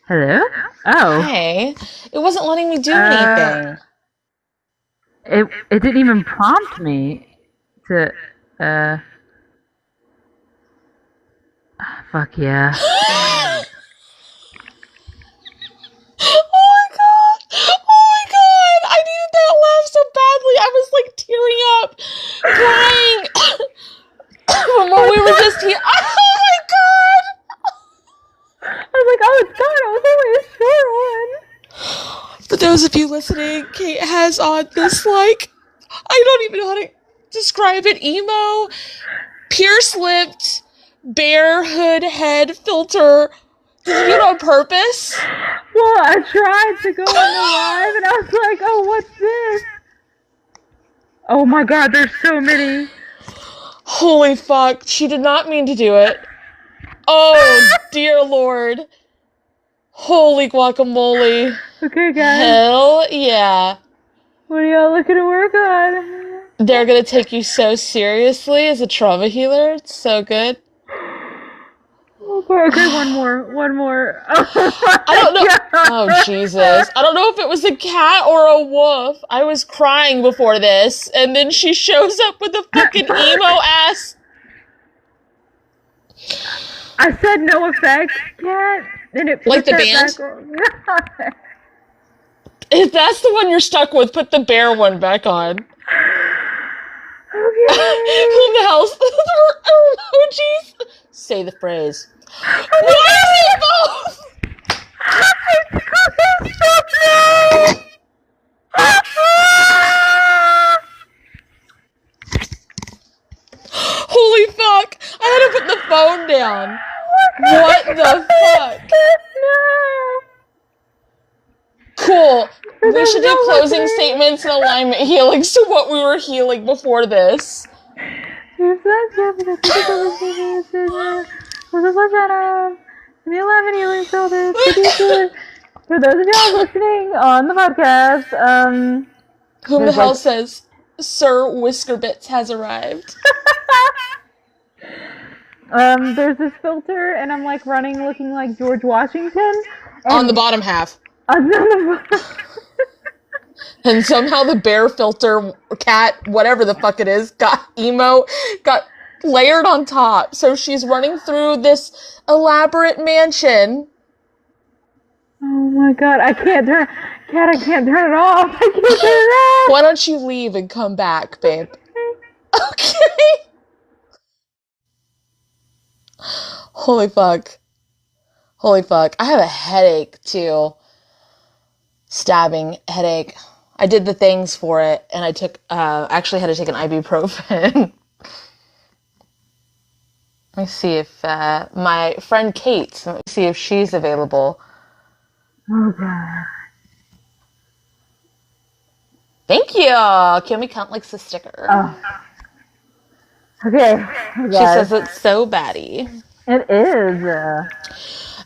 Hello? Oh. Hey, it wasn't letting me do anything. It didn't even prompt me to, fuck yeah. Oh my god! Oh my god! I needed that laugh so badly. I was like tearing up, crying from when we were just here. Oh my god! I was like, oh, it's gone. It was only a short one. For those of you listening, Kate has on this, like, I don't even know how to describe it, emo, pierce-lipped, bare hood head filter. Did you do it on purpose? Well, I tried to go on the live, and I was like, oh, what's this? Oh my god, there's so many. Holy fuck, she did not mean to do it. Oh, dear lord. Holy guacamole. Okay, guys. Hell yeah. What are y'all looking to work on? They're gonna take you so seriously as a trauma healer. It's so good. Okay, one more. I don't know. Oh, Jesus. I don't know if it was a cat or a wolf. I was crying before this, and then she shows up with a fucking emo ass. I said no effect cat, and it like the band. If that's the one you're stuck with, put the bear one back on. Okay. Who the hell's emojis? Say the phrase. Why is it both? Holy fuck! I had to put the phone down. What the fuck? Cool. We should do closing statements and alignment healing to what we were healing before this. For those of y'all listening on the podcast, whom the hell says Sir Whiskerbits has arrived? There's this filter, and I'm like running looking like George Washington. On the bottom half. And somehow the bear filter, cat, whatever the fuck it is, got layered on top. So she's running through this elaborate mansion. Oh my god, I can't turn it off. Why don't you leave and come back, babe? Okay. Holy fuck. I have a headache, too. Stabbing headache. I did the things for it, and I took, actually had to take an ibuprofen. Let me see if, my friend Kate, let me see if she's available. Oh god. Thank you. Kimmy Cunt likes the sticker. Oh. Okay. She says it's so baddie. It is.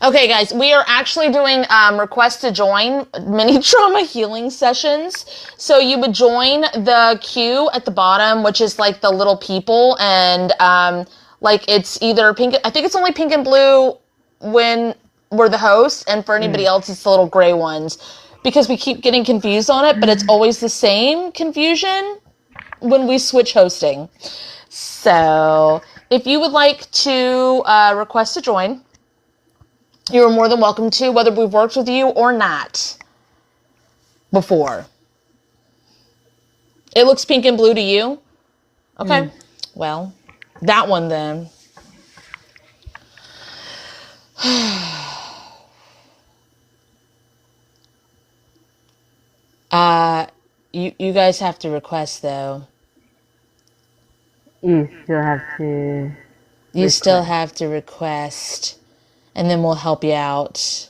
Okay, guys, we are actually doing request to join mini trauma healing sessions. So you would join the queue at the bottom, which is like the little people, and like it's either pink. I think it's only pink and blue when we're the hosts, and for anybody else, it's the little gray ones. Because we keep getting confused on it, but it's always the same confusion when we switch hosting. So if you would like to request to join, you are more than welcome to, whether we've worked with you or not before. It looks pink and blue to you? Okay. Well, that one then. You guys have to request, though. You still have to... You still have to request, and then we'll help you out.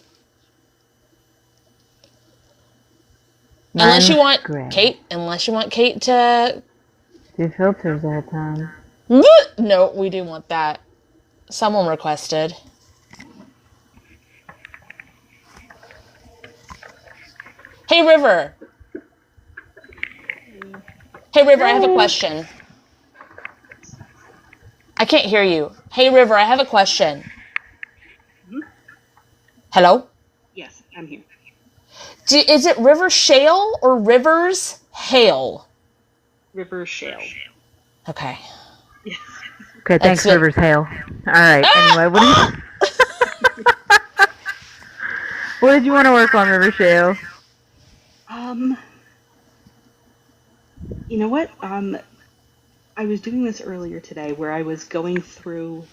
Unless you want Kate to... Do filters all the time. No, we do want that. Someone requested. Hey, River. Hey, River, I have a question. I can't hear you. Hey, River, I have a question. Mm-hmm. Hello? Yes, I'm here. Is it River Shale or Rivers Hale? River Shale. Okay. Yes. Okay, thanks, Rivers Hale. Alright, anyway, what did you want to work on, River Shale? You know what? I was doing this earlier today where I was going through,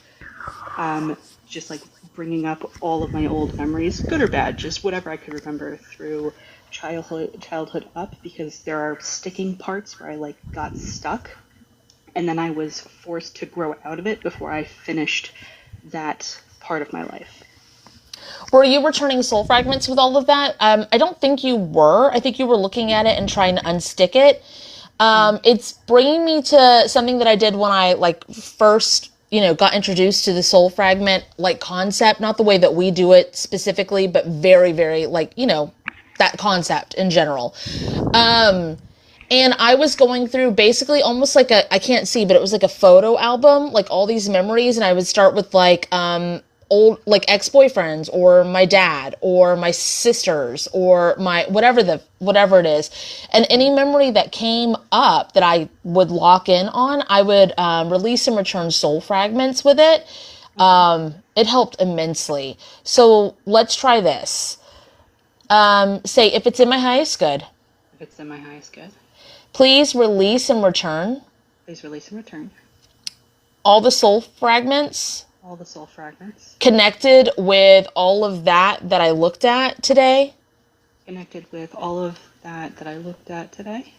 just like bringing up all of my old memories, good or bad, just whatever I could remember through childhood up, because there are sticking parts where I like got stuck, and then I was forced to grow out of it before I finished that part of my life. Were you returning soul fragments with all of that? I don't think you were. I think you were looking at it and trying to unstick it. It's bringing me to something that I did when I first, got introduced to the soul fragment concept, not the way that we do it specifically, but very, very that concept in general. And I was going through basically almost like I can't see, but it was like a photo album, like all these memories. And I would start with old ex-boyfriends or my dad or my sisters or my whatever it is, and any memory that came up that I would lock in on, I would release and return soul fragments with it. It helped immensely. So let's try this. Say, if it's in my highest good. If it's in my highest good. Please release and return. Please release and return. All the soul fragments. All the soul fragments. Connected with all of that I looked at today. Connected with all of that I looked at today.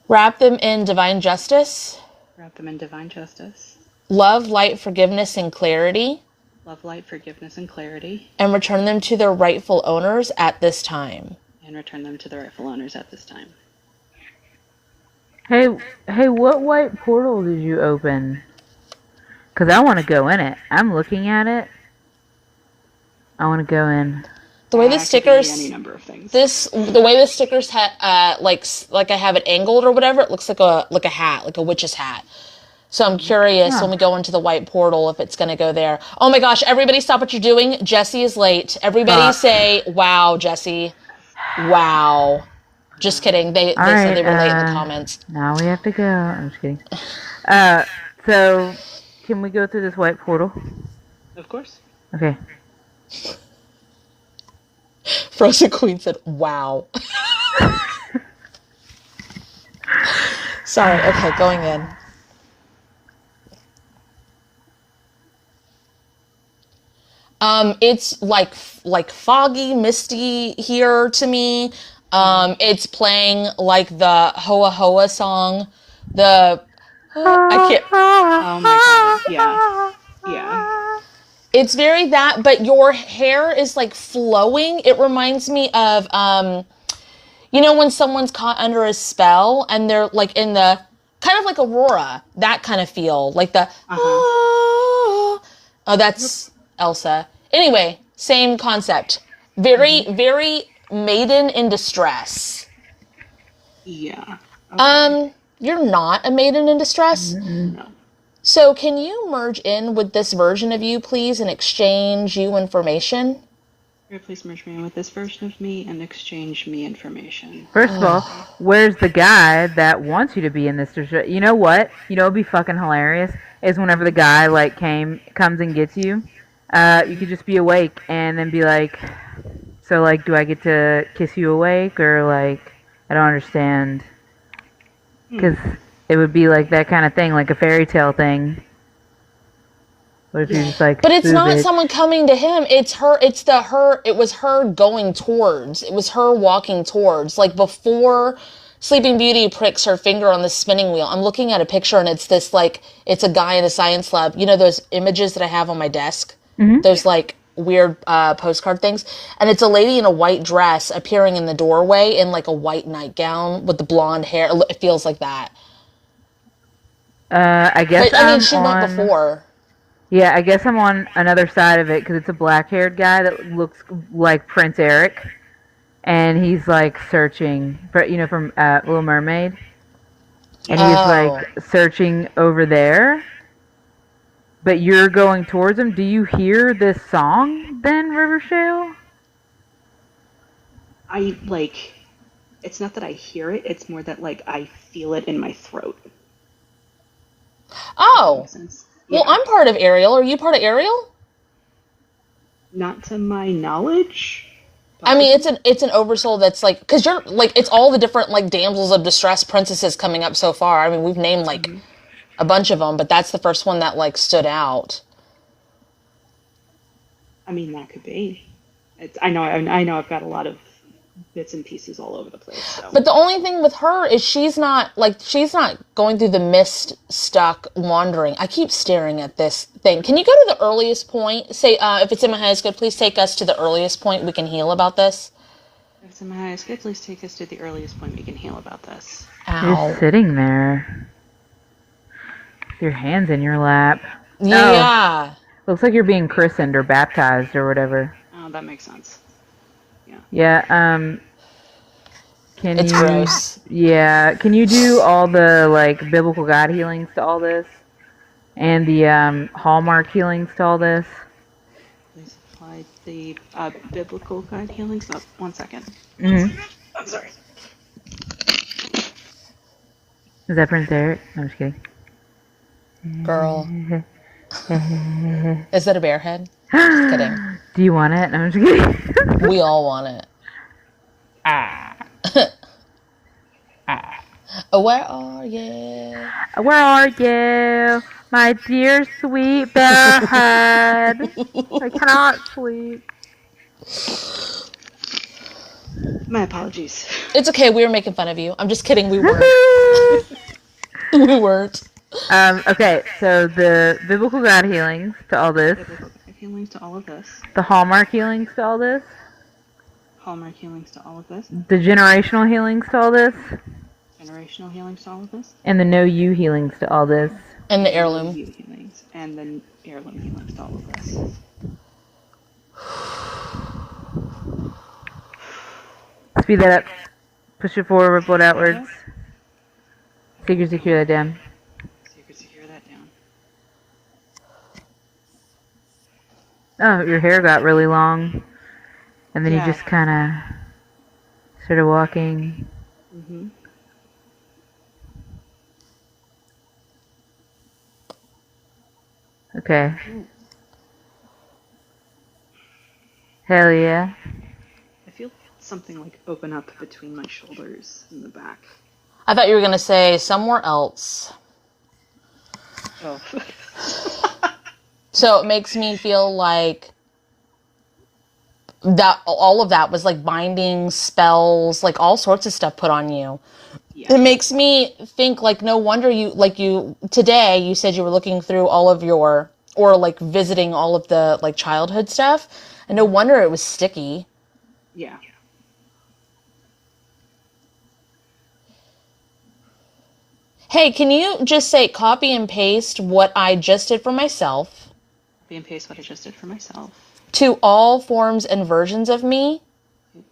Wrap them in divine justice. Wrap them in divine justice. Love, light, forgiveness, and clarity. Love, light, forgiveness, and clarity. And return them to their rightful owners at this time. And return them to the rightful owners at this time. Hey, what white portal did you open? Because I want to go in it. I'm looking at it. I want to go in. The way the stickers, any number of things. The way the stickers like I have it angled or whatever, it looks like a hat, like a witch's hat. So I'm curious when we go into the white portal if it's going to go there. Oh my gosh, everybody stop what you're doing. Jesse is late. Everybody say, wow, Jesse. Wow. Just kidding. They said they were late in the comments. Now we have to go. I'm just kidding. So, can we go through this white portal? Of course. Okay. Frozen Queen said, wow. Sorry. Okay, going in. It's like foggy, misty here to me. It's playing like the Hoa Hoa song. I can't. Oh my god. Yeah. It's very that, but your hair is like flowing. It reminds me of, when someone's caught under a spell and they're like in the kind of like Aurora, that kind of feel, like the. Oh, that's Elsa. Anyway, same concept. Very, very maiden in distress. Yeah. Okay. You're not a maiden in distress? No. So can you merge in with this version of you, please, and exchange you information? Please merge me in with this version of me and exchange me information. First of all, where's the guy that wants you to be in this distress? You know what? It'd be fucking hilarious is whenever the guy comes and gets you. You could just be awake and then be like, so do I get to kiss you awake or I don't understand. Because it would be like that kind of thing, like a fairy tale thing. What if you're just But it's not someone coming to him. It's her. It was her going towards. It was her walking towards. Like before Sleeping Beauty pricks her finger on the spinning wheel. I'm looking at a picture and it's this like, it's a guy in a science lab. You know those images that I have on my desk? Mm-hmm. Those like weird postcard things. And it's a lady in a white dress appearing in the doorway in like a white nightgown with the blonde hair. It feels like that. I guess But I mean, I'm she on. went before. Yeah, I guess I'm on another side of it because it's a black-haired guy that looks like Prince Eric, and he's like searching for, from Little Mermaid, and he's like searching over there. But you're going towards him. Do you hear this song then, Rivershale? It's not that I hear it, it's more that like I feel it in my throat. Oh. Yeah. Well, I'm part of Ariel. Are you part of Ariel? Not to my knowledge. I mean, it's an oversoul that's like, because you're like, it's all the different like damsels of distress princesses coming up so far. I mean, we've named like a bunch of them, but that's the first one that like stood out. I mean, that could be. I know I've got a lot of bits and pieces all over the place. So. But the only thing with her is she's not going through the mist stuck wandering. I keep staring at this thing. Can you go to the earliest point? Say, if it's in my highest good, please take us to the earliest point we can heal about this. If it's in my highest good, please take us to the earliest point we can heal about this. Ow. You're sitting there. Your hands in your lap. Yeah. Oh, looks like you're being christened or baptized or whatever. Oh, that makes sense. Yeah, It's gross. Yeah, can you do all the, like, biblical God healings to all this? And the, Hallmark healings to all this? Please apply the, biblical God healings. Oh, 1 second. Mm-hmm. I'm sorry. Is that Prince Eric? No, I'm just kidding. Girl. Is that a bear head? Just kidding. Do you want it? No, I'm just kidding. We all want it. Where are you? Where are you, my dear sweet bear head? I cannot sleep. My apologies. It's okay. We were making fun of you. I'm just kidding. We weren't. We weren't. Okay, so the biblical God healings to all this. Biblical God healings to all of this. The Hallmark healings to all this. Hallmark healings to all of this. The generational healings to all this. Generational healings to all of this. And the No You healings to all this. And the heirloom. You healings. And the heirloom healings to all of this. Speed that up. Push it forward, ripple it outwards. Secure that down. Secure that down. Oh, your hair got really long. And then Yeah. you just kind of started walking. Mm-hmm. Okay. Hell yeah. I feel something like open up between my shoulders in the back. I thought you were going to say somewhere else. Oh. So it makes me feel like that all of that was like binding spells, like all sorts of stuff put on you. Yeah. It makes me think like no wonder you today you said you were looking through all of your or like visiting all of the like childhood stuff, and no wonder it was sticky. Yeah. Hey, can you just say copy and paste what I just did for myself? Copy and paste what I just did for myself. To all forms and versions of me.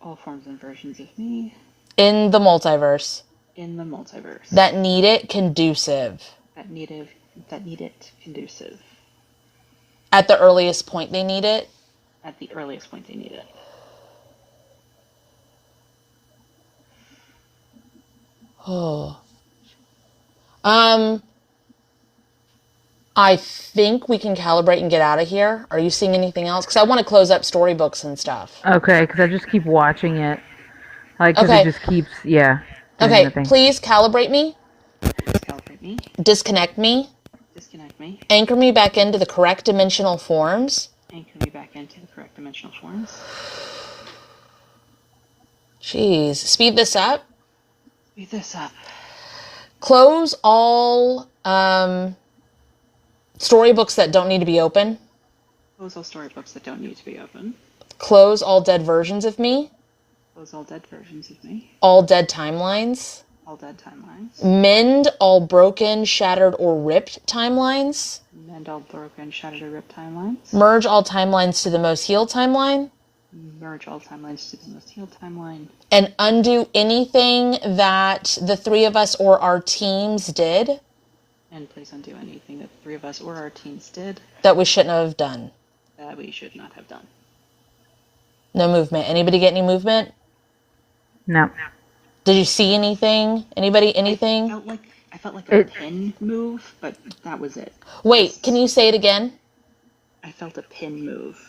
All forms and versions of me. In the multiverse. In the multiverse. That need it conducive. That need it conducive. At the earliest point they need it. At the earliest point they need it. Oh. I think we can calibrate and get out of here. Are you seeing anything else? Because I want to close up storybooks and stuff. Okay, because I just keep watching it. Like, because it just keeps, yeah. Okay, please calibrate me. Calibrate me. Disconnect me. Disconnect me. Anchor me back into the correct dimensional forms. Anchor me back into the correct dimensional forms. Jeez. Speed this up. Read this up. Close all storybooks that don't need to be open. Close all storybooks that don't need to be open. Close all dead versions of me. Close all dead versions of me. All dead timelines. All dead timelines. Mend all broken, shattered, or ripped timelines. Mend all broken, shattered, or ripped timelines. Merge all timelines to the most healed timeline. Merge all timelines to the most healed timeline. And undo anything that the three of us or our teams did. And please undo anything that the three of us or our teams did. That we shouldn't have done. That we should not have done. No movement. Anybody get any movement? No. Did you see anything? Anybody, anything? I felt like a pin move, but that was it. Wait, can you say it again? I felt a pin move.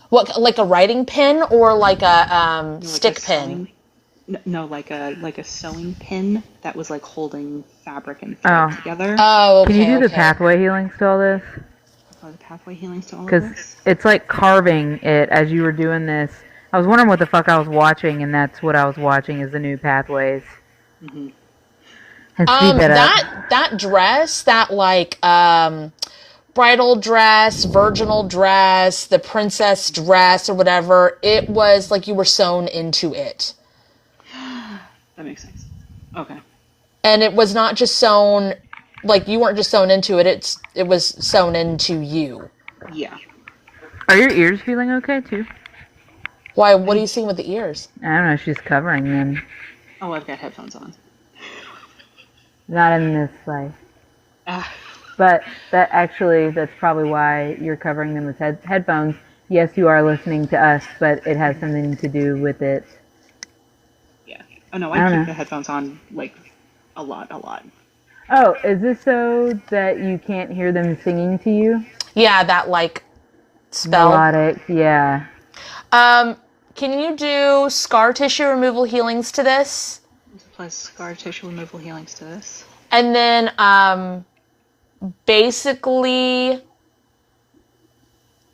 What, like a writing pin or like a stick pin? No, like a sewing pin that was like holding fabric and thread together. Oh, okay. Can you do the pathway healings to all this? The pathway healings to all of Because this? it's like carving it as you were doing this. I was wondering what the fuck I was watching, and that's what I was watching is the new pathways. Mm-hmm. That dress, that like bridal dress, virginal dress, the princess dress or whatever, it was like you were sewn into it. That makes sense. Okay. And it was not just sewn, like you weren't just sewn into it, it was sewn into you. Yeah. Are your ears feeling okay too? Why? What are you seeing with the ears? I don't know. She's covering them. Oh, I've got headphones on. Not in this life. But that's probably why you're covering them with headphones. Yes, you are listening to us, but it has something to do with it. Yeah. Oh no, I keep the headphones on like a lot. Oh, is this so that you can't hear them singing to you? Yeah, that like spell. Melodic, yeah. Can you do scar tissue removal healings to this? Plus scar tissue removal healings to this. And then, basically,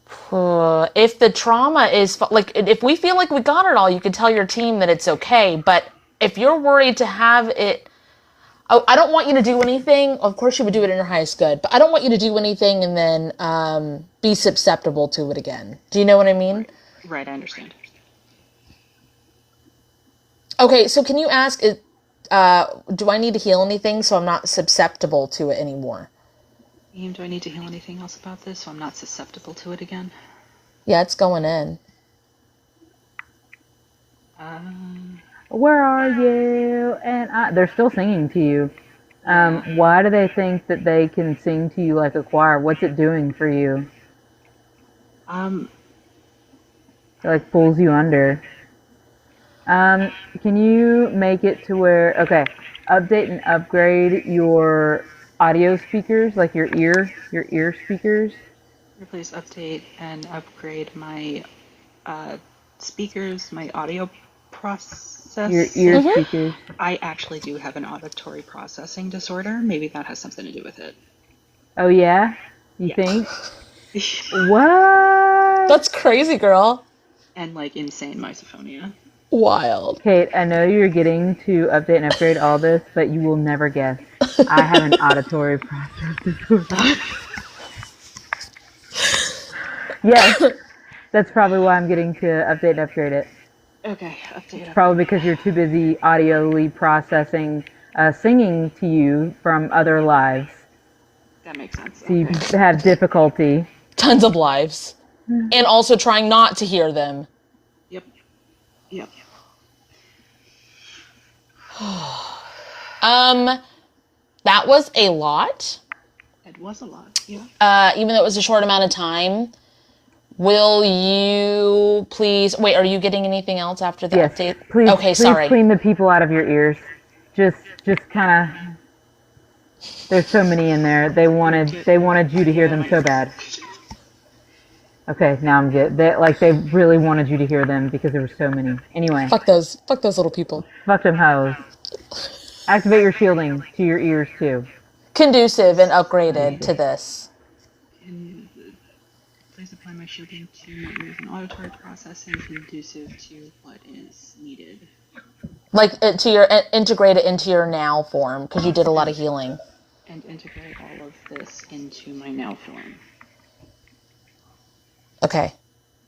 if the trauma is, like, if we feel like we got it all, you can tell your team that it's okay. But if you're worried to have it, I don't want you to do anything. Of course you would do it in your highest good, but I don't want you to do anything and then, be susceptible to it again. Do you know what I mean? Right, I understand. Okay, so can you ask, do I need to heal anything so I'm not susceptible to it anymore? Do I need to heal anything else about this so I'm not susceptible to it again? Yeah, it's going in. Where are you? And they're still singing to you. Why do they think that they can sing to you like a choir? What's it doing for you? It like pulls you under. Can you make it to where, okay, update and upgrade your audio speakers, like your ear speakers? Please update and upgrade my speakers, my audio process. Your ear speakers. I actually do have an auditory processing disorder. Maybe that has something to do with it. Oh yeah? You think? What? That's crazy, girl. And like insane misophonia. Wild. Kate, I know you're getting to update and upgrade all this, but you will never guess. I have an auditory process disorder. Yes, that's probably why I'm getting to update and upgrade it. Okay, update. Probably because you're too busy audioly processing singing to you from other lives. That makes sense. So you have difficulty. Tons of lives. And also trying not to hear them. Yep. That was a lot. It was a lot, yeah. Even though it was a short amount of time. Will you please... Wait, are you getting anything else after the update? Please, okay, sorry. Clean the people out of your ears. Just kind of... There's so many in there. They wanted you to hear them so bad. Okay, now I'm good. They really wanted you to hear them because there were so many. Anyway. Fuck those little people. Fuck them hoes. Activate your shielding to your ears too. Conducive and upgraded to this. And please apply my shielding to my ears and auditory processing conducive to what is needed. Like integrate it into your now form because you did a lot of healing. And integrate all of this into my now form. Okay.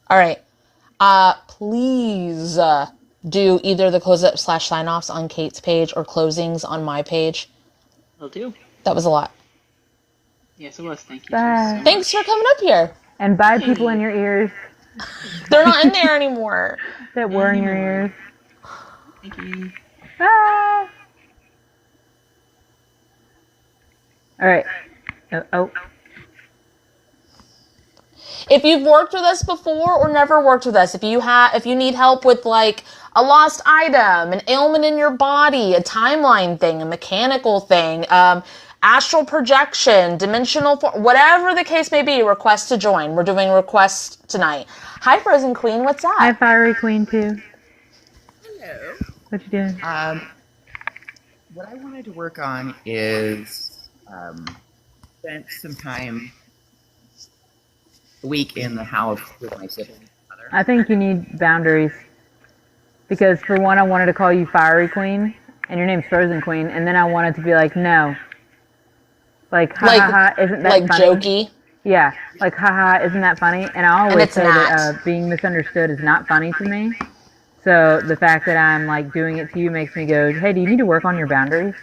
All right. Please do either the close up / sign offs on Kate's page or closings on my page. Will do. That was a lot. Yes, it was. Thank you. Bye. So much. Thanks for coming up here. And bye, people in your ears They're not in there anymore. that were in your ears. Thank you. Bye. All right. Oh. If you've worked with us before or never worked with us, if you need help with like a lost item, an ailment in your body, a timeline thing, a mechanical thing, astral projection, dimensional, whatever the case may be, request to join. We're doing requests tonight. Hi, Frozen Queen. What's up? Hi, Fiery Queen, too. Hello. What you doing? What I wanted to work on is spent some time a week in the house with my sibling mother. I think you need boundaries. Because, for one, I wanted to call you Fiery Queen, and your name's Frozen Queen, and then I wanted to be like, no. Like, ha ha ha, isn't that like funny? jokey? Yeah, like, haha, isn't that funny? And I always it's say not. that being misunderstood is not funny to me. So the fact that I'm, like, doing it to you makes me go, hey, do you need to work on your boundaries?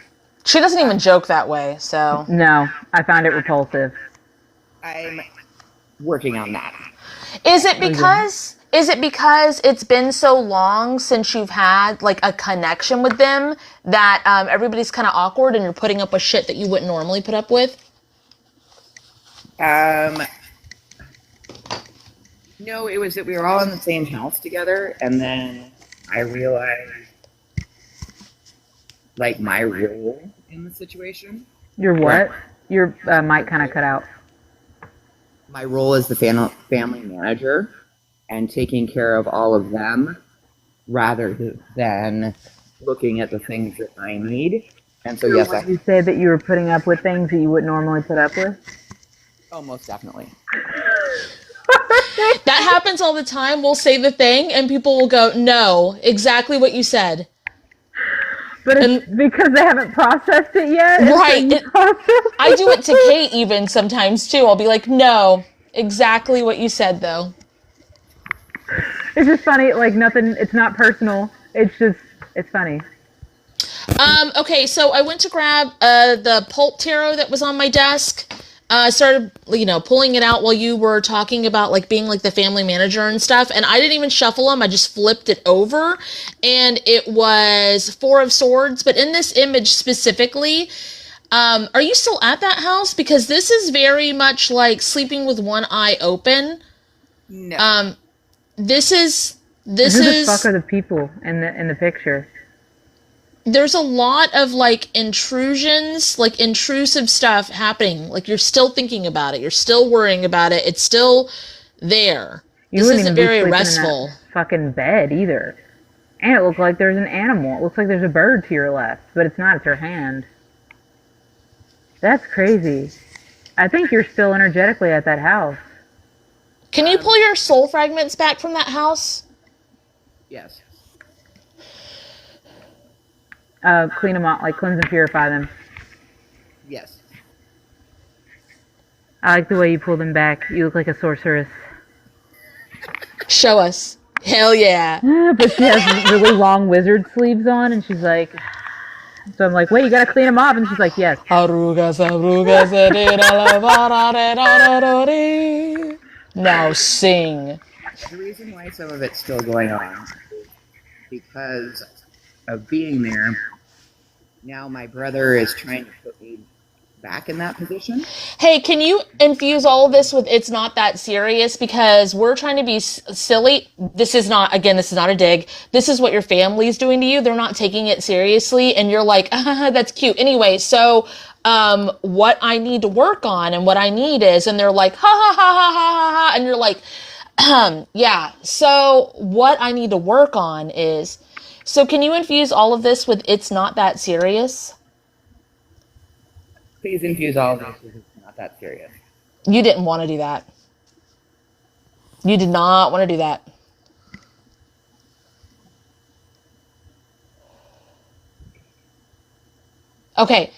She doesn't even joke that way, so. No, I found it repulsive. I'm working on that. Is it because it's been so long since you've had, like, a connection with them that everybody's kind of awkward and you're putting up with shit that you wouldn't normally put up with? No, it was that we were all in the same house together, and then I realized, like, my role in the situation. Your what? Your mic kind of cut out. My role as the family manager and taking care of all of them rather than looking at the things that I need. And so, yes, You said that you were putting up with things that you wouldn't normally put up with? Oh, most definitely. That happens all the time. We'll say the thing and people will go, no, exactly what you said. But it's because they haven't processed it yet. Right. I do it to Kate even sometimes too. I'll be like, no, exactly what you said though. It's just funny, like nothing, it's not personal. It's funny. Okay, so I went to grab the pulp tarot that was on my desk. Started, pulling it out while you were talking about, like, being, like, the family manager and stuff. And I didn't even shuffle them. I just flipped it over. And it was 4 of Swords. But in this image specifically, are you still at that house? Because this is very much like sleeping with one eye open. No. This is... Who the fuck are the people in the picture? There's a lot of, like, intrusions, like, intrusive stuff happening. Like, you're still thinking about it. You're still worrying about it. It's still there. This isn't very restful. In that fucking bed, either. And it looks like there's an animal. It looks like there's a bird to your left. But it's not. It's her hand. That's crazy. I think you're still energetically at that house. Can you pull your soul fragments back from that house? Yes. Clean them out, like cleanse and purify them. Yes. I like the way you pull them back. You look like a sorceress. Show us. Hell yeah. But she has really long wizard sleeves on, and she's like... So I'm like, wait, you gotta clean them off. And she's like, yes. Now sing. The reason why some of it's still going on is because of being there. Now my brother is trying to put me back in that position. Hey, can you infuse all of this with it's not that serious? Because we're trying to be silly. This is not a dig. This is what your family's doing to you. They're not taking it seriously. And you're like, that's cute. Anyway, so what I need to work on and what I need is, and they're like, ha ha ha ha ha ha. And you're like, yeah. So what I need to work on is, so can you infuse all of this with it's not that serious? Please infuse all of this with it's not that serious. You didn't want to do that. You did not want to do that. Okay.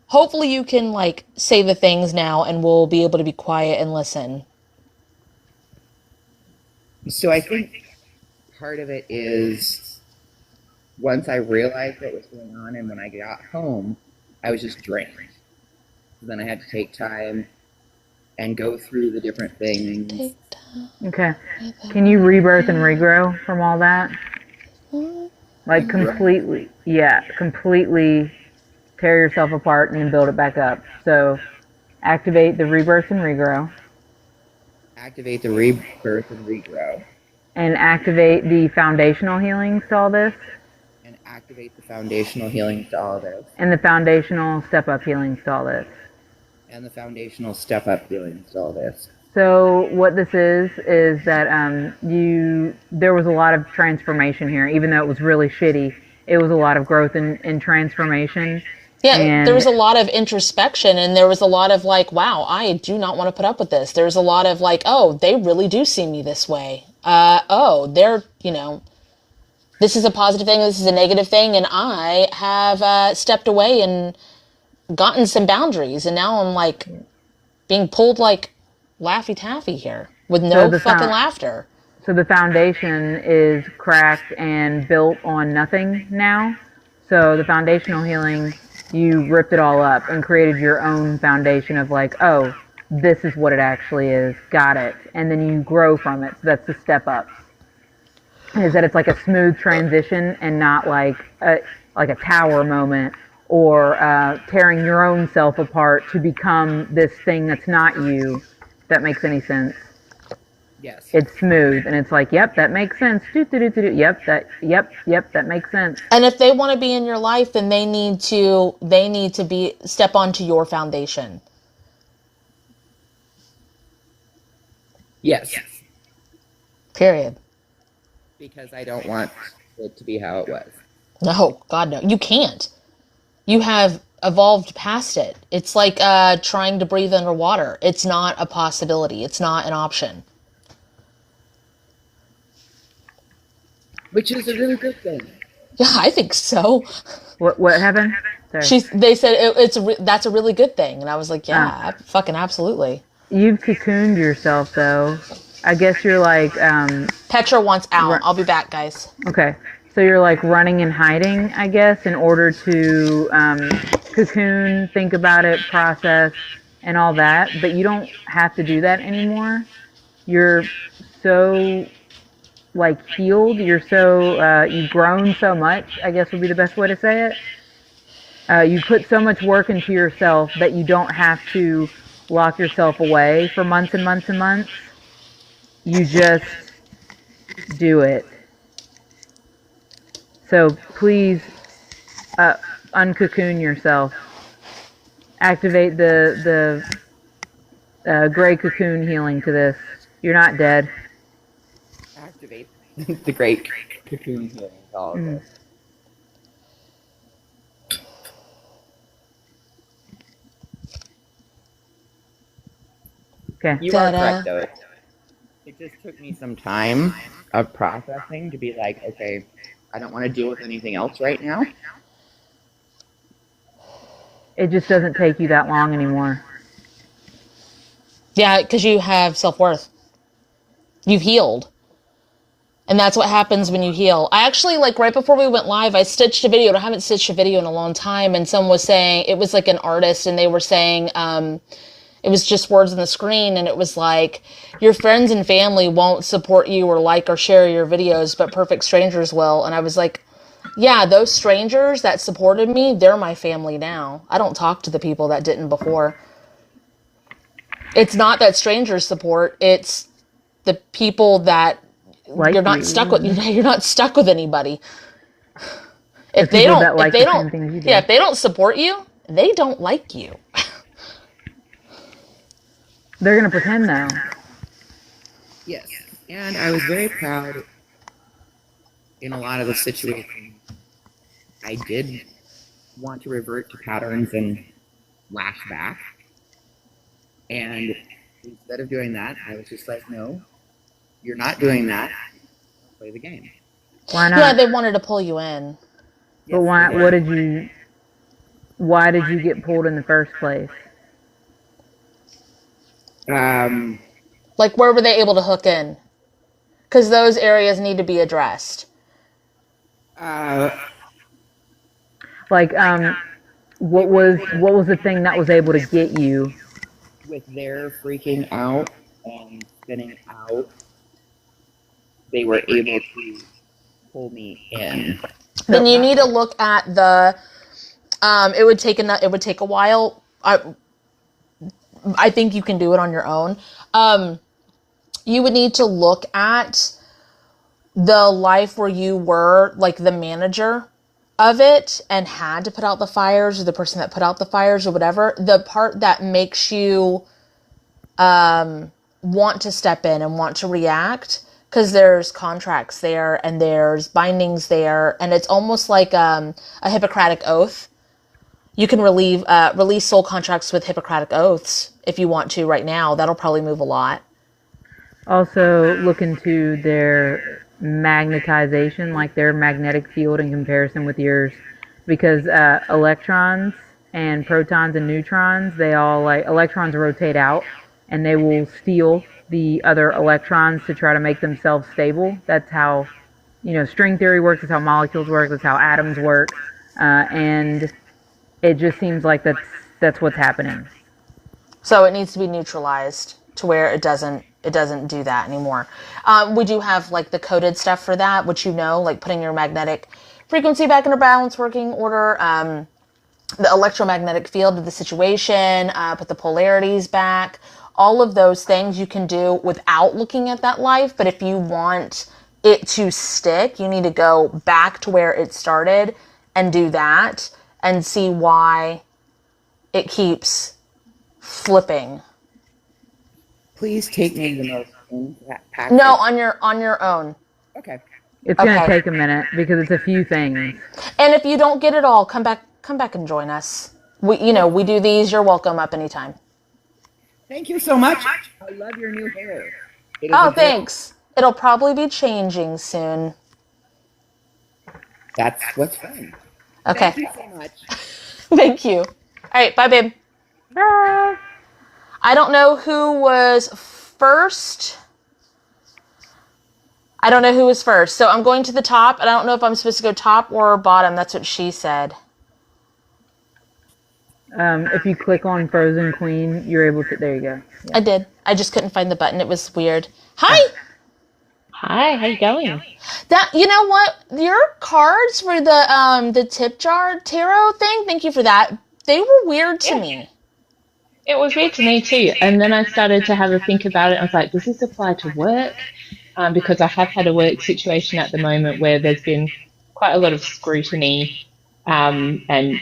Hopefully you can, like, say the things now and we'll be able to be quiet and listen. So I think part of it is once I realized what was going on and when I got home, I was just drained. Then I had to take time and go through the different things. Okay. Can you rebirth and regrow from all that? Like completely, completely tear yourself apart and then build it back up. So activate the rebirth and regrow. Activate the rebirth and regrow. And activate the foundational healings to all this. And activate the foundational healings to all this. And the foundational step-up healings to all this. And the foundational step-up healings to all this. So what this is that there was a lot of transformation here, even though it was really shitty. It was a lot of growth and transformation. Yeah, and there was a lot of introspection, and there was a lot of like, wow, I do not want to put up with this. There's a lot of like, oh, they really do see me this way. They're, this is a positive thing, this is a negative thing, and I have stepped away and gotten some boundaries, and now I'm like being pulled like Laffy Taffy here with no fucking laughter. So the foundation is cracked and built on nothing now. So the foundational healing, you ripped it all up and created your own foundation of like, oh, this is what it actually is. Got it. And then you grow from it. So that's the step up. Is that it's like a smooth transition and not like a tower moment or tearing your own self apart to become this thing that's not you. If that makes any sense. Yes. It's smooth and it's like, yep, that makes sense. Yep, that makes sense. And if they want to be in your life, then they need to step onto your foundation. Yes. Period. Because I don't want it to be how it was. No, God no. You can't. You have evolved past it. It's like trying to breathe underwater. It's not a possibility. It's not an option. Which is a really good thing. Yeah, I think so. What happened? Sorry. They said that's a really good thing, and I was like, yeah, fucking absolutely. You've cocooned yourself, though. I guess you're like... Petra wants out. I'll be back, guys. Okay. So you're like running and hiding, I guess, in order to cocoon, think about it, process, and all that. But you don't have to do that anymore. You're so... like healed, you're so you've grown so much, I guess would be the best way to say it. You put so much work into yourself that you don't have to lock yourself away for months and months and months. You just do it. So please uncocoon yourself. Activate the gray cocoon healing to this. You're not dead. Activate the great cocoon healing. All of this. Okay. You are correct, though. It just took me some time of processing to be like, okay, I don't want to deal with anything else right now. It just doesn't take you that long anymore. Yeah, because you have self-worth. You've healed. And that's what happens when you heal. I actually, like, right before we went live, I stitched a video. I haven't stitched a video in a long time. And someone was saying, it was like an artist, and they were saying, it was just words on the screen, and it was like, your friends and family won't support you or like or share your videos, but perfect strangers will. And I was like, yeah, those strangers that supported me, they're my family now. I don't talk to the people that didn't before. It's not that strangers support, it's the people that like you're not stuck with. You're not stuck with anybody. If they don't support you, they don't like you. They're gonna pretend though. Yes, and I was very proud in a lot of the situations. I did want to revert to patterns and lash back, and instead of doing that, I was just like, no, you're not doing that. Play the game. Why not? Yeah, they wanted to pull you in. But why? What did you? why did you get pulled in the first place? Like, where were they able to hook in? Because those areas need to be addressed. Like, what was the thing that was able to get you? With their freaking out and spinning out, they were able to pull me in. Then you need to look at the. It would take a while. I think you can do it on your own. You would need to look at the life where you were like the manager of it and had to put out the fires, or the person that put out the fires, or whatever. The part that makes you want to step in and want to react, because there's contracts there and there's bindings there, and it's almost like a Hippocratic oath. You can release soul contracts with Hippocratic oaths if you want to right now. That'll probably move a lot. Also, look into their magnetization, like their magnetic field in comparison with yours, because electrons and protons and neutrons, they all, like, electrons rotate out and they will steal the other electrons to try to make themselves stable. That's how, string theory works. That's how molecules work. That's how atoms work. And it just seems like that's what's happening. So it needs to be neutralized to where it doesn't do that anymore. We do have like the coded stuff for that, which like putting your magnetic frequency back into balance, working order, the electromagnetic field of the situation, put the polarities back. All of those things you can do without looking at that life. But if you want it to stick, you need to go back to where it started and do that and see why it keeps flipping. Please take me to the most impactful. No, on your own. Okay. It's gonna take a minute because it's a few things. And if you don't get it all, come back and join us. We do these. You're welcome up anytime. Thank you so much. I love your new hair. Oh, thanks. It'll probably be changing soon. That's what's fun. Okay. Thank you so much. Thank you. All right, bye, babe. Bye. I don't know who was first. So I'm going to the top, and I don't know if I'm supposed to go top or bottom. That's what she said. If you click on Frozen Queen, you're able to. There you go. Yeah. I did. I just couldn't find the button. It was weird. Hi. Hi. How you going? You know what? Your cards for the tip jar tarot thing. Thank you for that. They were weird to me. It was weird to me too. And then I started to have a think about it. I was like, does this apply to work? Because I have had a work situation at the moment where there's been quite a lot of scrutiny and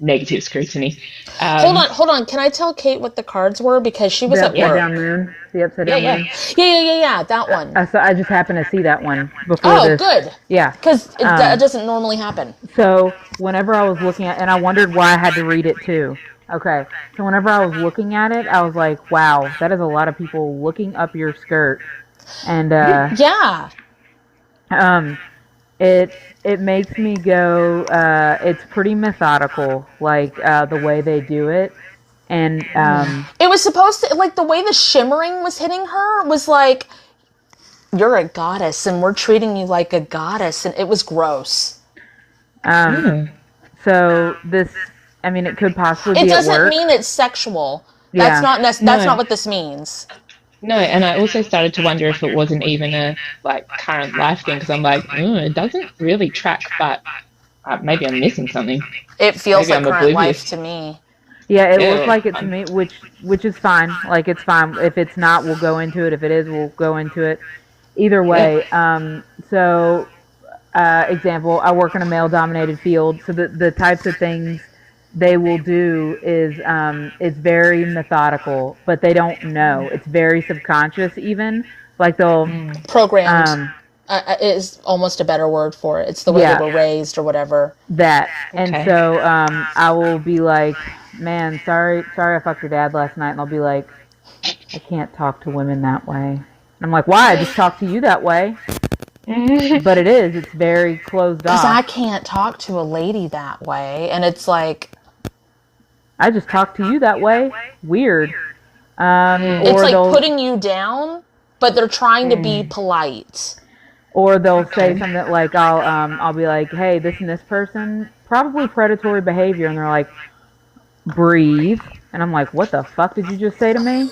negative scrutiny. Hold on. Can I tell Kate what the cards were? Because she was at work. Down moon. The upside down moon. Yeah. That one. So I just happened to see that one before this. Oh, good. Yeah. Because it doesn't normally happen. So whenever I was looking at, and I wondered why I had to read it too. Okay. So whenever I was looking at it, I was like, wow, that is a lot of people looking up your skirt. And yeah. It makes me go, it's pretty methodical, like the way they do it. And it was supposed to, like, the way the shimmering was hitting her was like, you're a goddess and we're treating you like a goddess, and it was gross. So this, I mean, it could possibly be it doesn't at work. mean it's sexual. Yeah. That's not what this means. No, and I also started to wonder if it wasn't even a current life thing, because I'm like, it doesn't really track, but maybe I'm missing something. It feels Maybe like I'm current oblivious. life to me. Yeah, it looks like it to me, which is fine. Like, it's fine. If it's not, we'll go into it. If it is, we'll go into it. Either way, so example, I work in a male-dominated field, so the types of things they will do is it's very methodical, but they don't know. It's very subconscious even. Like they'll programmed is almost a better word for it. It's the way they were raised or whatever. That. Okay. And so I will be like, man, sorry I fucked your dad last night, and they'll be like, I can't talk to women that way. And I'm like, why? I just talk to you that way. But it's very closed off. Because I can't talk to a lady that way, and it's like, I just talk to you that way. Weird. It's like putting you down, but they're trying to be polite. Or they'll say something like, I'll be like, hey, this and this person, probably predatory behavior, and they're like, breathe, and I'm like, what the fuck did you just say to me?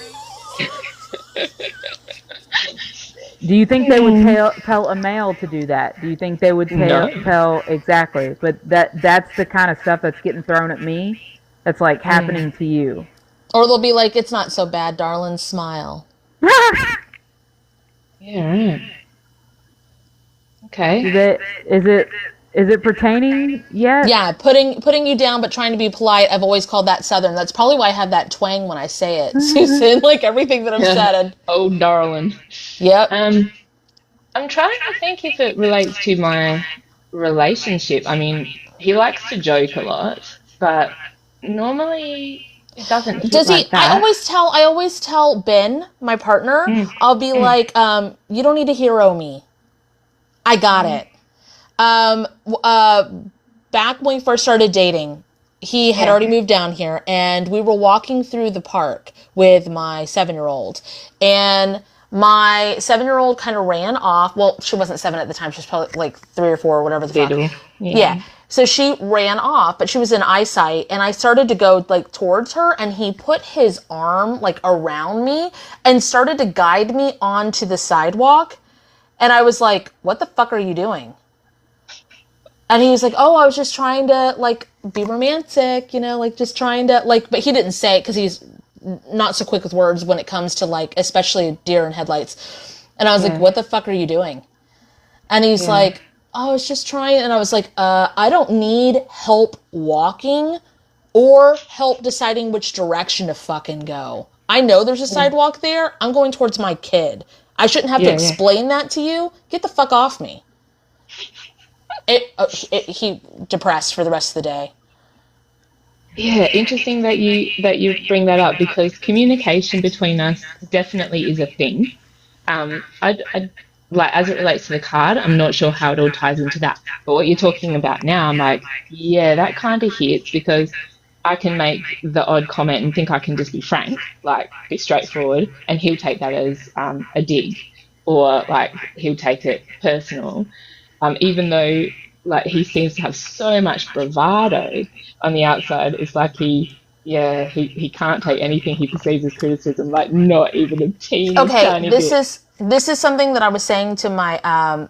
Do you think they would tell a male to do that? Do you think they would tell exactly? But that's the kind of stuff that's getting thrown at me. That's like happening to you. Or they'll be like, it's not so bad, darling, smile. Yeah, right. Okay. Is it pertaining yet? Yeah, putting you down but trying to be polite. I've always called that Southern. That's probably why I have that twang when I say it, Susan. Like everything that I've said. Oh, darling. Yep. I'm trying to think if it relates to my relationship. I mean, he likes to joke a lot, but normally it doesn't. Does he? Like that. I always tell Ben, my partner, I'll be like, you don't need to hero me. I got it. Back when we first started dating, he had already moved down here, and we were walking through the park with my 7-year-old, and my 7-year-old kind of ran off. Well, she wasn't 7 at the time. She was probably like 3 or 4 or whatever the fuck. Yeah. So she ran off, but she was in eyesight, and I started to go like towards her, and he put his arm like around me and started to guide me onto the sidewalk. And I was like, what the fuck are you doing? And he was like, oh, I was just trying to, like, be romantic, you know, like, just trying to, like, but he didn't say it because he's not so quick with words when it comes to, like, especially deer in headlights. And I was like, what the fuck are you doing? And he's like, oh, I was just trying. And I was like, I don't need help walking or help deciding which direction to fucking go. I know there's a sidewalk there. I'm going towards my kid. I shouldn't have to explain that to you. Get the fuck off me. He depressed for the rest of the day. Yeah, interesting that you bring that up, because communication between us definitely is a thing. I like, as it relates to the card, I'm not sure how it all ties into that. But what you're talking about now, I'm like, yeah, that kind of hits, because I can make the odd comment and think I can just be frank, like be straightforward, and he'll take that as a dig, or like he'll take it personal, even though like he seems to have so much bravado on the outside. It's like he can't take anything he perceives as criticism, like not even a teeny tiny bit. This is something that I was saying to my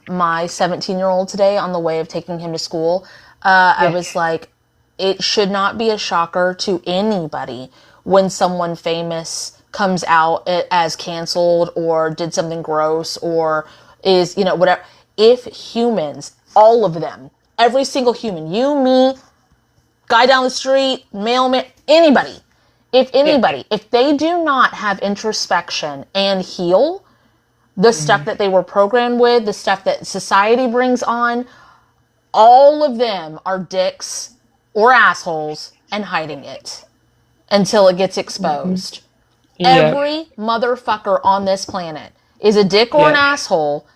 my 17-year-old today on the way of taking him to school. I was like, it should not be a shocker to anybody when someone famous comes out as canceled or did something gross or is, you know, whatever. If humans, all of them, every single human, you, me, guy down the street, mailman, anybody, if they do not have introspection and heal the stuff that they were programmed with, the stuff that society brings on, all of them are dicks or assholes and hiding it until it gets exposed. Every motherfucker on this planet is a dick or an asshole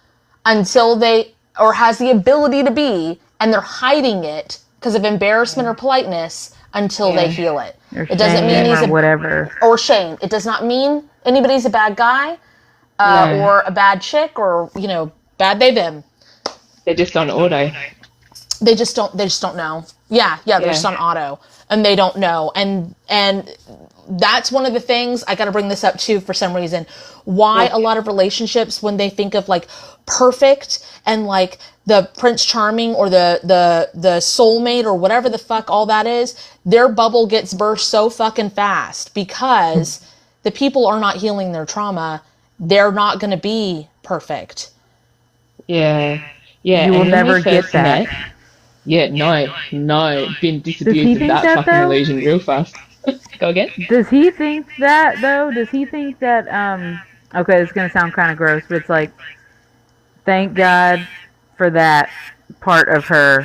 until they, or has the ability to be, and they're hiding it because of embarrassment or politeness until they heal it. It doesn't mean he's whatever. Or shame. It does not mean anybody's a bad guy or a bad chick or, you know, bad they them. They're just on auto. They just don't know. They're just on auto and they don't know. And that's one of the things, I got to bring this up too for some reason, why a lot of relationships, when they think of like perfect and like the Prince Charming or the soulmate or whatever the fuck all that is, their bubble gets burst so fucking fast because the people are not healing their trauma. They're not going to be perfect. Yeah. You will never get that. No. Been disabused of that fucking illusion real fast. Go again? Does he think that, though? Does he think that, okay, this is going to sound kind of gross, but it's like, thank God for that part of her.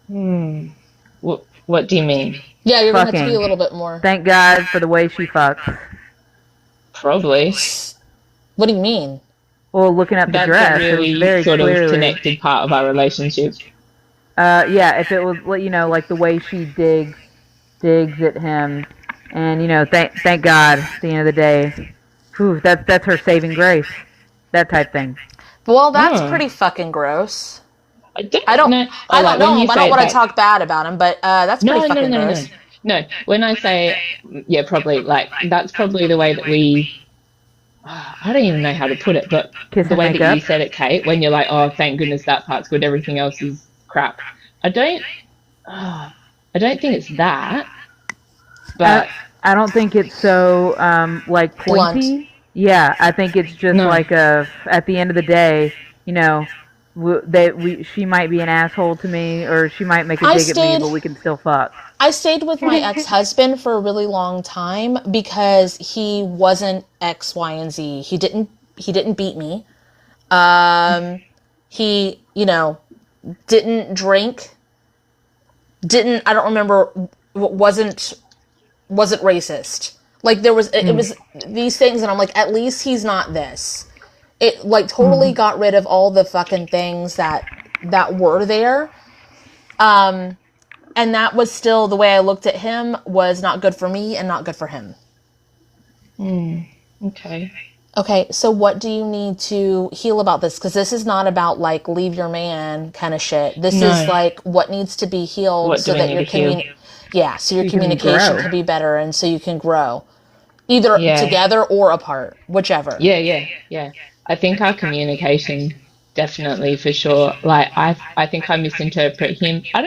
What do you mean? Yeah, you're going to have to be a little bit more. Thank God for the way she fucks. Probably. What do you mean? Well, looking at the dress, that's a really it was very sort clearly of connected part of our relationship. If it was, you know, like the way she digs digs at him, and thank God at the end of the day, whew, that's her saving grace, that type thing. Well, that's pretty fucking gross. I don't know. I don't know him. I don't want to talk bad about him, but that's pretty fucking gross. No, when I say, yeah, probably, like, that's probably the way that we, I don't even know how to put it, but the way that you said it, Kate, when you're like, oh, thank goodness that part's good, everything else is crap. I don't think it's that, but... I don't think it's so, like, pointy. Blunt. Yeah, I think it's just like at the end of the day, she might be an asshole to me, or she might make a dig at me, but we can still fuck. I stayed with my ex-husband for a really long time because he wasn't X, Y, and Z. He didn't beat me. He, didn't drink. I don't remember, wasn't racist. Like, there was, it was these things, and I'm like, at least he's not this. It, like, totally got rid of all the fucking things that were there. And that was still, the way I looked at him was not good for me and not good for him. Okay. Okay, so what do you need to heal about this? Because this is not about, like, leave your man kind of shit. This is, like, what needs to be healed so that your so your communication can be better and so you can grow. Either together or apart, whichever. Yeah. I think our communication, definitely, for sure. Like, I think I misinterpret him. I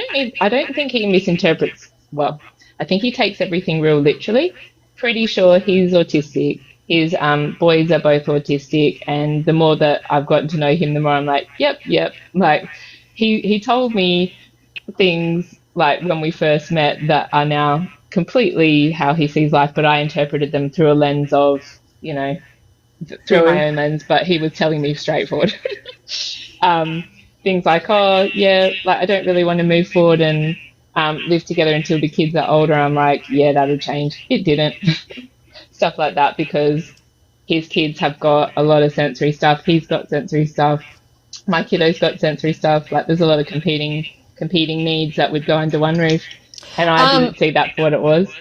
don't think he misinterprets, well, I think he takes everything real literally. Pretty sure he's autistic. His boys are both autistic, and the more that I've gotten to know him, the more I'm like, yep. Like, he told me things, like, when we first met that are now completely how he sees life, but I interpreted them through a lens of, through my own lens, but he was telling me straightforward. Things like, oh, yeah, like, I don't really want to move forward and live together until the kids are older. I'm like, yeah, that'll change. It didn't. Stuff like that, because his kids have got a lot of sensory stuff. He's got sensory stuff. My kiddo's got sensory stuff. Like, there's a lot of competing needs that would go under one roof, and I didn't see that for what it was.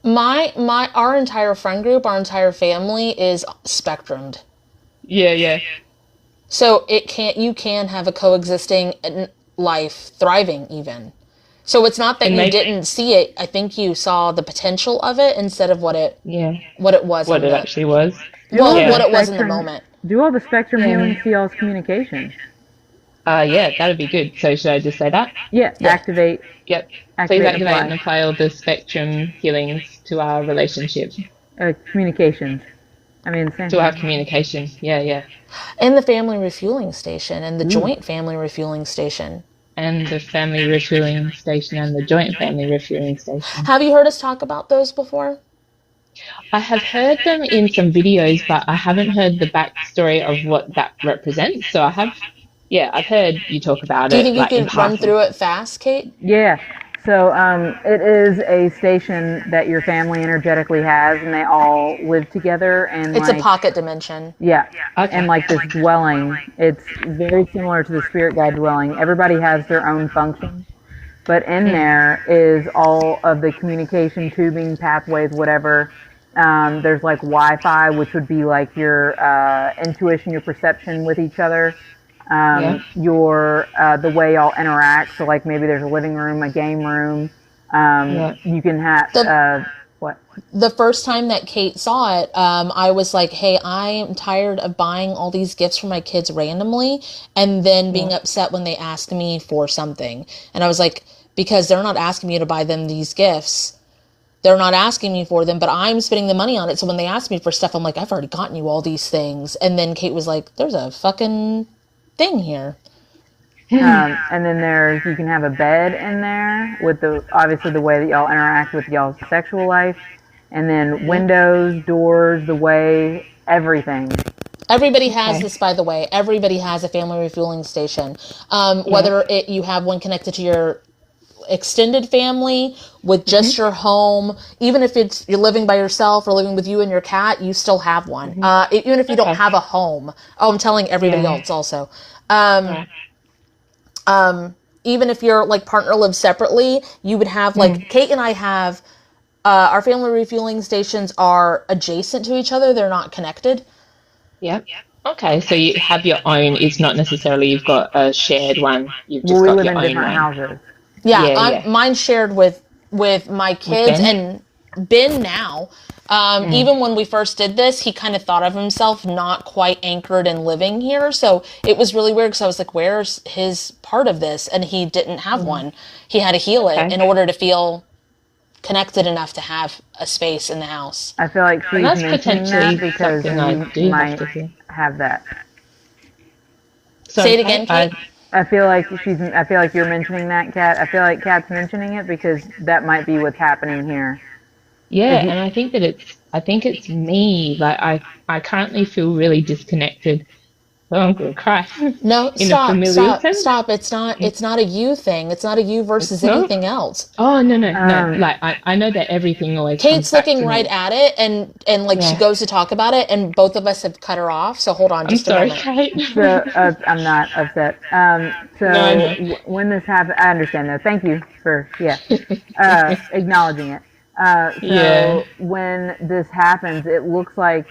Our entire friend group, our entire family is spectrumed. Yeah. So you can have a coexisting life, thriving even. So it's not that you didn't see it. I think you saw the potential of it instead of what it was. What it actually was. Well, what it was in the moment. Do all the spectrum healing see y'all's communication? Yeah, that'd be good. So should I just say that? Yeah. Activate. Yep. Please activate and apply all the spectrum healings to our relationship. Communications. I mean, same to our communication. Yeah. And the family refueling station, and the joint family refueling station. And the family refueling station, and the joint family refueling station. Have you heard us talk about those before? I have heard them in some videos, but I haven't heard the backstory of what that represents. So I've heard you talk about it. Do you think you can run through it fast, Kate? Yeah. So it is a station that your family energetically has, and they all live together. And it's a pocket dimension. Yeah. Okay. And like this dwelling, it's very similar to the spirit guide dwelling. Everybody has their own function, but in there is all of the communication tubing, pathways, whatever. There's like Wi-Fi, which would be like your intuition, your perception with each other. The way y'all interact. So like maybe there's a living room, a game room. You can have what? The first time that Kate saw it, I was like, hey, I am tired of buying all these gifts for my kids randomly and then being upset when they ask me for something. And I was like, because they're not asking me to buy them these gifts. They're not asking me for them, but I'm spending the money on it. So when they ask me for stuff, I'm like, I've already gotten you all these things. And then Kate was like, there's a fucking thing here. And then you can have a bed in there with obviously the way that y'all interact with y'all's sexual life, and then windows, doors, the way, everything. Everybody has this, by the way. Everybody has a family refueling station. Whether you have one connected to your extended family, with just your home, even if you're living by yourself or living with you and your cat, you still have one. Even if you don't have a home. Oh, I'm telling everybody else also. even if your like partner lives separately, you would have like Kate and I have our family refueling stations are adjacent to each other. They're not connected. Yep. Okay, so you have your own. It's not necessarily you've got a shared one. You've just we got live your in own different one. houses. Yeah, mine's shared with my kids Ben? and Ben now. Even when we first did this, he kind of thought of himself not quite anchored and living here. So it was really weird because I was like, where's his part of this? And he didn't have one. He had to heal it in order to feel connected enough to have a space in the house. I feel like she's that's mentioning potentially that because something I you do might have to do. have that. So Say it again, Kate. I feel like you're mentioning that, Kat. I feel like Kat's mentioning it because that might be what's happening here. Yeah, and I think it's me. Like I currently feel really disconnected. Oh, I'm gonna cry. No, In a familiar sense? stop. It's not a you thing. It's not a you versus No? anything else. Oh no. Like I know that everything always Kate's comes back looking to right me. at it, and like she goes to talk about it, and both of us have cut her off. So hold on, I'm just a sorry, moment. Kate. So I'm not upset. No. When this happened, I understand though. Thank you for acknowledging it. When this happens, it looks like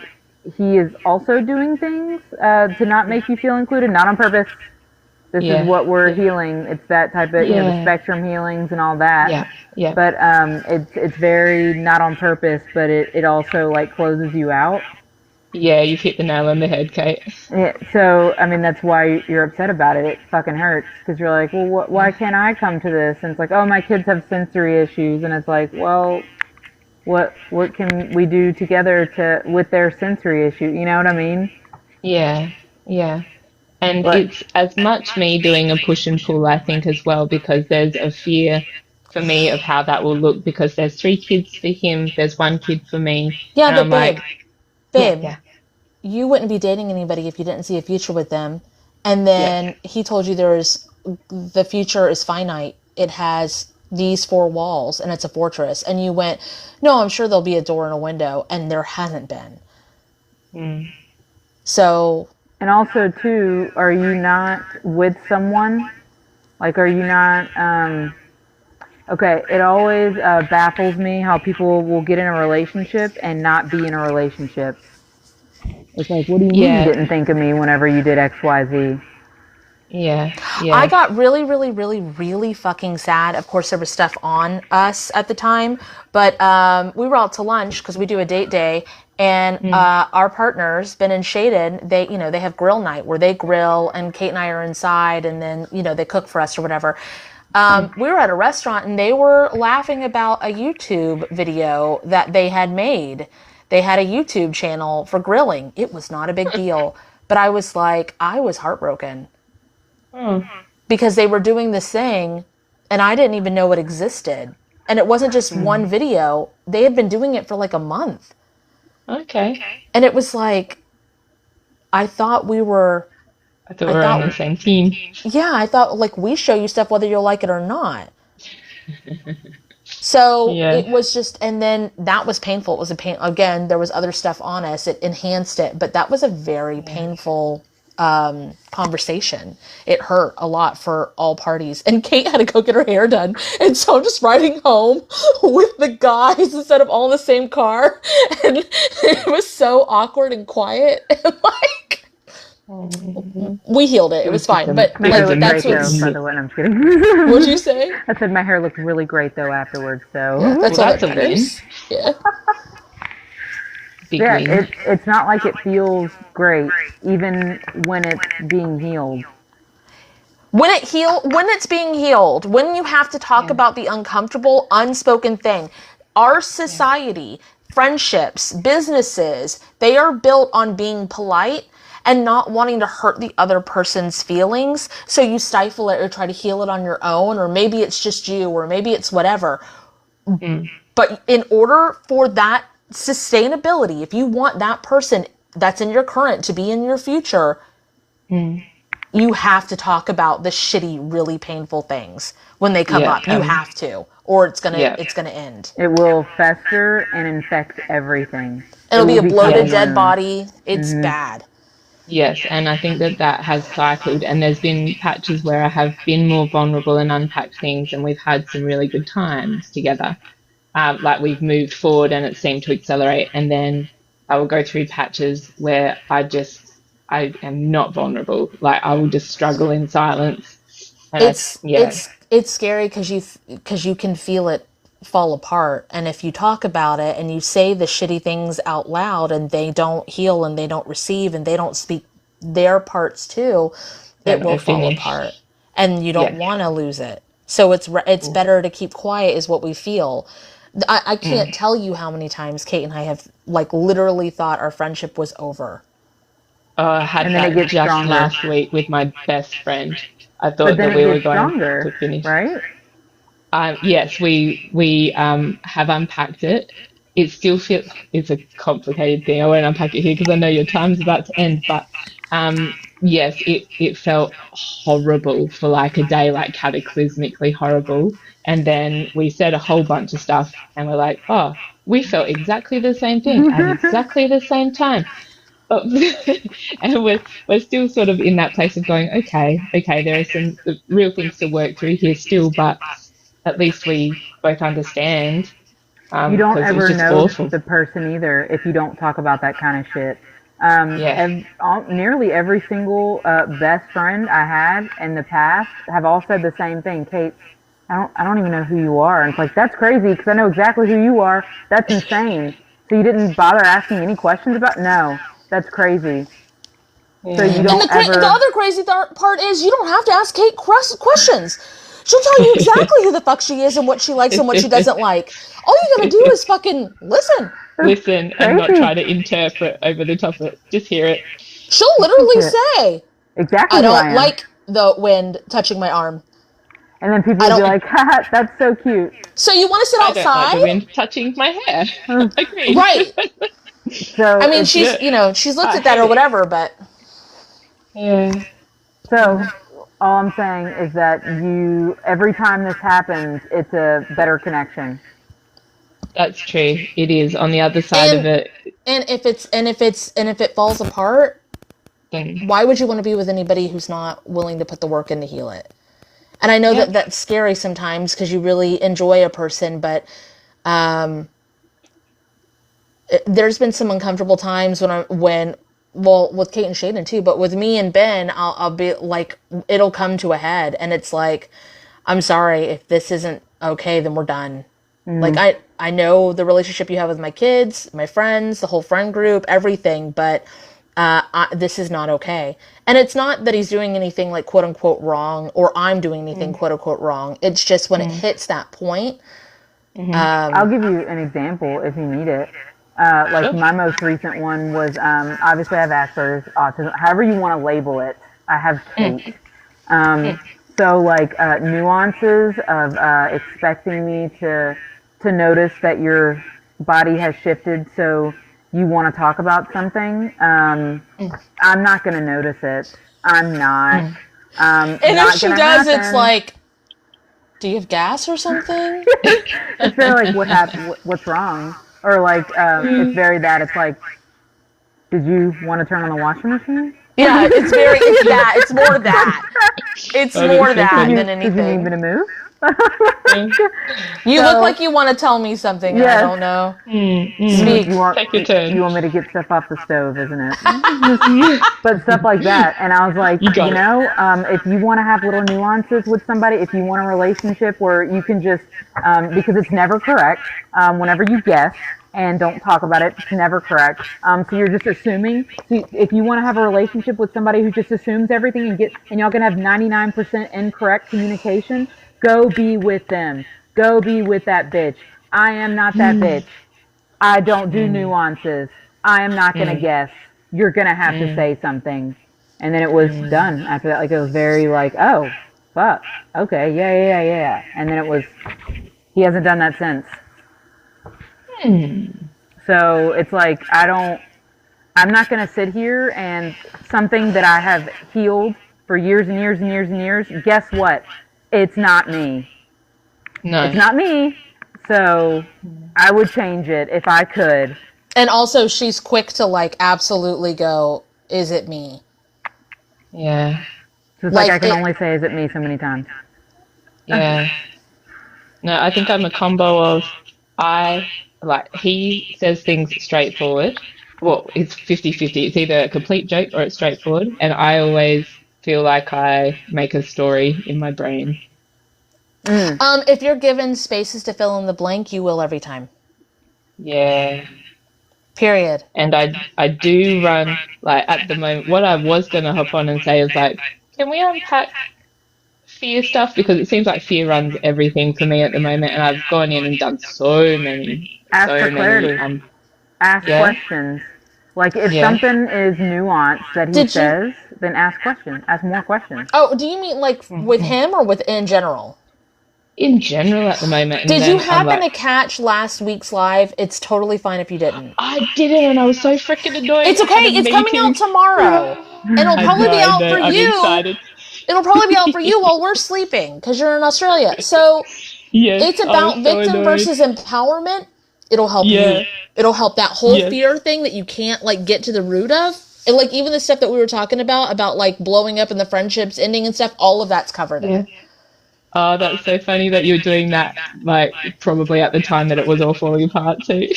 he is also doing things to not make you feel included, not on purpose. This is what we're healing. It's that type of the spectrum healings and all that. Yeah. But it's very not on purpose, but it also like closes you out. Yeah, you've hit the nail on the head, Kate. Yeah, so I mean that's why you're upset about it. It fucking hurts because you're like, well, why can't I come to this? And it's like, oh, my kids have sensory issues, and it's like, well, what can we do together with their sensory issue? You know what I mean? Yeah. And it's as much me doing a push and pull, I think, as well, because there's a fear for me of how that will look, because there's 3 kids for him, there's 1 kid for me. Yeah, and but babe, yeah. you wouldn't be dating anybody if you didn't see a future with them. And then he told you the future is finite. It has these 4 walls and it's a fortress. And you went, no, I'm sure there'll be a door and a window. And there hasn't been. So. And also too, are you not with someone? Like, are you not, okay, it always baffles me how people will get in a relationship and not be in a relationship. It's like, what do you mean you didn't think of me whenever you did X, Y, Z? Yeah. I got really, really, really, really fucking sad. Of course, there was stuff on us at the time, but we were out to lunch because we do a date day, and our partners, Ben and Shaded, they have grill night where they grill, and Kate and I are inside, and then they cook for us or whatever. We were at a restaurant, and they were laughing about a YouTube video that they had made. They had a YouTube channel for grilling. It was not a big deal, but I was heartbroken. Because they were doing this thing and I didn't even know it existed. And it wasn't just one video. They had been doing it for like a month. Okay. And it was like, I thought we were on the same team. Yeah, I thought like we show you stuff whether you'll like it or not. So it was just, and then that was painful. It was again, there was other stuff on us. It enhanced it, but that was a very painful conversation. It hurt a lot for all parties, and Kate had to go get her hair done, and so I'm just riding home with the guys instead of all in the same car, and it was so awkward and quiet, and like we healed it. It was fine, but my hair looked great though, by the way. I'm kidding. What'd you say? I said my hair looked really great though afterwards. So that's all that matters. Yeah. It's not like it feels great, even when it's being healed. When it's being healed, when you have to talk about the uncomfortable, unspoken thing, our society, friendships, businesses, they are built on being polite and not wanting to hurt the other person's feelings. So you stifle it or try to heal it on your own, or maybe it's just you, or maybe it's whatever. But in order for that sustainability, if you want that person that's in your current to be in your future, you have to talk about the shitty, really painful things when they come up. You have to, or it's gonna end. It will fester and infect everything. It'll be a bloated dead body. It's bad. Yes, and I think that has cycled, and there's been patches where I have been more vulnerable and unpacked things, and we've had some really good times together. Like we've moved forward and it seemed to accelerate, and then I will go through patches where I am not vulnerable. Like I will just struggle in silence. And it's scary because you can feel it fall apart, and if you talk about it and you say the shitty things out loud and they don't heal and they don't receive and they don't speak their parts too, it will fall apart, and you don't want to lose it. So it's better to keep quiet is what we feel. I can't tell you how many times Kate and I have like literally thought our friendship was over. I had And then it that gets just stronger. last week with my best friend. I But thought then that it we were gets going stronger, to finish. right? Yes, we have unpacked it. It still feels it's a complicated thing. I won't unpack it here because I know your time's about to end. But yes, it felt horrible for like a day, like cataclysmically horrible. And then we said a whole bunch of stuff, and we're like, oh, we felt exactly the same thing at exactly the same time. But and we're still sort of in that place of going, okay, there are some real things to work through here still, but at least we both understand. You don't Because it was ever just know awful. the person either if you don't talk about that kind of shit. Yeah. Nearly every single best friend I had in the past have all said the same thing. Kate, I don't even know who you are. And it's like, that's crazy because I know exactly who you are. That's insane. So you didn't bother asking any questions about? No, that's crazy. So you And don't the other crazy part is you don't have to ask Kate questions. She'll tell you exactly who the fuck she is and what she likes and what she doesn't like. All you gotta do is fucking listen. Listen and not try to interpret over the top of it. Just hear it. She'll literally say, exactly I who don't am. like the wind touching my arm. And then people will be like, haha, that's so cute. So you want to sit I don't like outside? the wind touching my hair. Agreed. Right. So I mean, she's looked at that or whatever, but yeah. So all I'm saying is that every time this happens, it's a better connection. That's true. It is on the other side of it. And if it falls apart, Then why would you want to be with anybody who's not willing to put the work in to heal it? And I know that that's scary sometimes because you really enjoy a person, but there's been some uncomfortable times with Kate and Shaden too, but with me and Ben, I'll be like, it'll come to a head, and it's like, I'm sorry, if this isn't okay, then we're done. Like I know the relationship you have with my kids, my friends, the whole friend group, everything, but this is not okay. And it's not that he's doing anything like quote unquote wrong, or I'm doing anything quote unquote wrong. It's just when it hits that point. I'll give you an example if you need it. My most recent one was obviously I have Asperger's, autism, however you want to label it. I have Kate. So nuances of expecting me to notice that your body has shifted, so you want to talk about something. I'm not going to notice it. I'm not. And not if she gonna does, happen. it's like, do you have gas or something? It's very like, what happened? What's wrong? Or like, it's very that. It's like, did you want to turn on the washing machine? Yeah, it's that. It's more that. It's more that than anything. Did you need me to move? You look like you want to tell me something. Yes. I don't know. Speak. Take your turn. You want me to get stuff off the stove, isn't it? But stuff like that. And I was like, if you want to have little nuances with somebody, if you want a relationship where you can just, because it's never correct, whenever you guess and don't talk about it, it's never correct. So you're just assuming. So if you want to have a relationship with somebody who just assumes everything and y'all can have 99% incorrect communication, go be with them. Go be with that bitch. I am not that bitch. I don't do nuances. I am not going to guess. You're going to have to say something. And then it was done after that. Like, it was very like, oh, fuck. Okay, yeah. And then he hasn't done that since. So it's like, I'm not going to sit here and something that I have healed for years and years and years and years, guess what? It's not me. No. It's not me. So I would change it if I could. And also, she's quick to like absolutely go, is it me? Yeah. So it's like I can only say, is it me, so many times. Yeah. No, I think I'm a combo of he says things straightforward. Well, it's 50-50. It's either a complete joke or it's straightforward. And I always feel like I make a story in my brain. If you're given spaces to fill in the blank, you will every time. Yeah. Period. And I do run, like, at the moment, what I was going to hop on and say is, like, can we unpack fear stuff? Because it seems like fear runs everything for me at the moment, and I've gone in and done so many. Ask for clarity. Ask questions. Like, if something is nuanced that he says, then ask questions. Ask more questions. Oh, do you mean, like, with him or in general? In general at the moment. Did you happen to catch last week's live? It's totally fine if you didn't. I didn't, and I was so freaking annoyed. It's okay. It's coming out tomorrow. And it'll probably be out for you. Excited. It'll probably be out for you while we're sleeping because you're in Australia. So it's about victim versus empowerment. It'll help you. It'll help that whole fear thing that you can't, like, get to the root of. And, like, even the stuff that we were talking about, like, blowing up and the friendships ending and stuff, all of that's covered in it. Oh, that's so funny that you were doing that, like, probably at the time that it was all falling apart, too.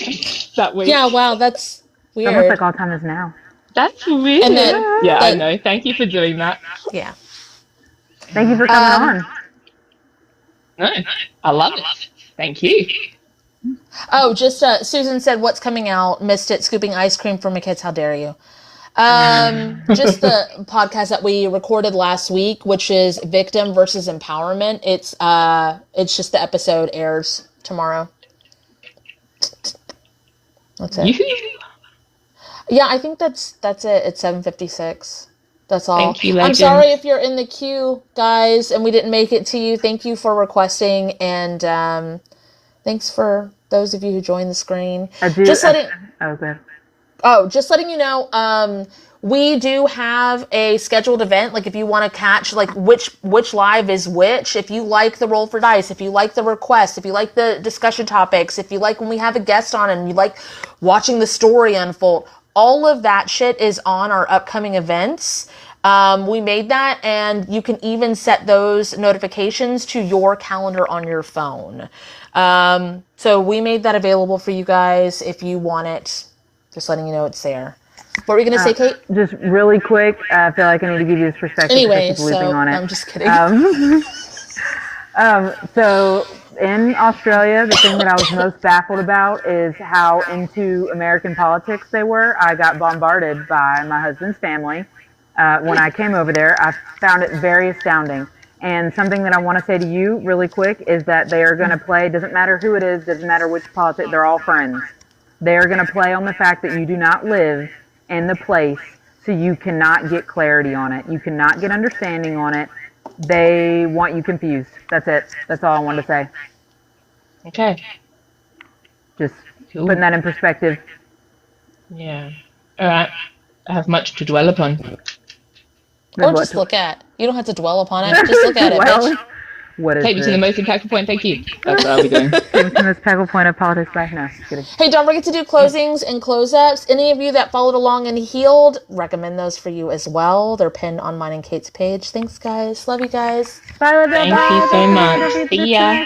That week. Yeah, wow, that's weird. It's almost like all time is now. That's weird. And then, I know. Thank you for doing that. Yeah. Thank you for coming on. No, I love it. Thank you. Oh, just Susan said, what's coming out? Missed it. Scooping ice cream for my kids. How dare you? Just the podcast that we recorded last week, which is victim versus empowerment. It's just the episode airs tomorrow. That's it. Yeah, I think that's it. It's 7:56. That's all. Thank you, legend. I'm sorry if you're in the queue, guys, and we didn't make it to you. Thank you for requesting, and thanks for those of you who joined the screen. Just letting you know, we do have a scheduled event. Like, if you want to catch, like, which live is which, if you like the roll for dice, if you like the requests, if you like the discussion topics, if you like when we have a guest on and you like watching the story unfold, all of that shit is on our upcoming events. We made that, and you can even set those notifications to your calendar on your phone. So we made that available for you guys if you want it. Just letting you know it's there. What were you going to say, Kate? Just really quick, I feel like I need to give you this perspective. Anyway, I'm just kidding. So in Australia, the thing that I was most baffled about is how into American politics they were. I got bombarded by my husband's family. When I came over there, I found it very astounding. And something that I want to say to you really quick is that they are going to play, doesn't matter who it is, doesn't matter which politics, they're all friends. They are going to play on the fact that you do not live in the place, so you cannot get clarity on it. You cannot get understanding on it. They want you confused. That's it. That's all I wanted to say. Okay. Just putting that in perspective. Yeah. All right. I have much to dwell upon. Or just look at. You don't have to dwell upon it. Just look at it, bitch. Take me to the most impactful point. Thank you. That's what I'll be doing. Take me to the most impactful point of politics. Bye. No, just kidding. Hey, don't forget to do closings and close-ups. Any of you that followed along and healed, recommend those for you as well. They're pinned on mine and Kate's page. Thanks, guys. Love you guys. Bye. Thank you so much. See ya.